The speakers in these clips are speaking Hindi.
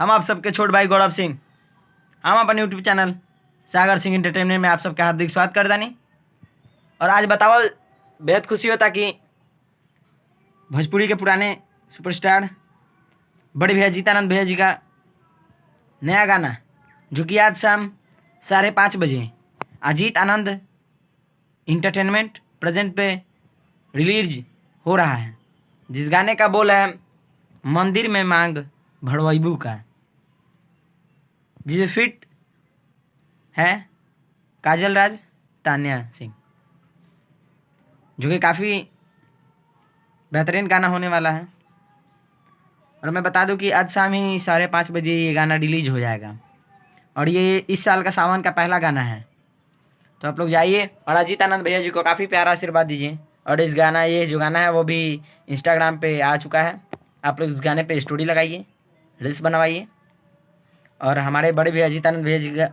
हम आप सबके छोट भाई गौरव सिंह, हम अपन YouTube channel Sagar Singh entertainment में आप सबका हार्दिक स्वागत कर दानी। और आज बताओ बेहद खुशी होता कि भोजपुरी के पुराने सुपरस्टार बड़े भैया जीतानंद भैया जी का नया गाना जो कि आज शाम 5:30 बजे अजीत आनंद इंटरटेनमेंट प्रेजेंट पे रिलीज हो रहा है, जिस गाने का बोल है मंदिर में मांग भड़वैबू का, जिसमें फिट है काजल राज तान्या सिंह, जो कि काफ़ी बेहतरीन गाना होने वाला है। और मैं बता दूं कि आज शाम ही 5:30 बजे ये गाना रिलीज हो जाएगा और ये इस साल का सावन का पहला गाना है। तो आप लोग जाइए और अजीत आनंद भैया जी को काफ़ी प्यारा आशीर्वाद दीजिए। और ये जो गाना है वो भी इंस्टाग्राम पे आ चुका है। आप लोग इस गाने पे स्टोरी लगाइए, रील्स बनवाइए और हमारे बड़े भैया अजीत आनंद भैया जी का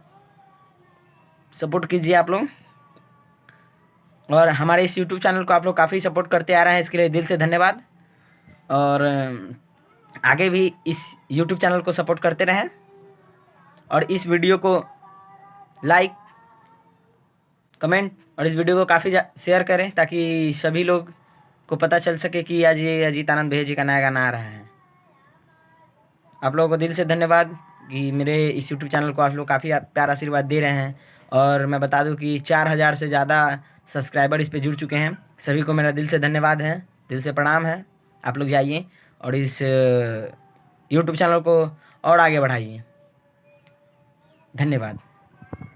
सपोर्ट कीजिए आप लोग। और हमारे इस यूट्यूब चैनल को आप लोग काफ़ी सपोर्ट करते आ रहे हैं, इसके लिए दिल से धन्यवाद। और आगे भी इस यूट्यूब चैनल को सपोर्ट करते रहें और इस वीडियो को लाइक, कमेंट और इस वीडियो को काफ़ी शेयर करें ताकि सभी लोग को पता चल सके कि आज ये अजीत आनंद भैया जी का नया गाना आ रहा है। आप लोगों को दिल से धन्यवाद कि मेरे इस यूट्यूब चैनल को आप लोग काफ़ी प्यार आशीर्वाद दे रहे हैं। और मैं बता दूं कि 4000 से ज़्यादा सब्सक्राइबर इस पे जुड़ चुके हैं। सभी को मेरा दिल से धन्यवाद है, दिल से प्रणाम है। आप लोग जाइए और इस यूट्यूब चैनल को और आगे बढ़ाइए। धन्यवाद।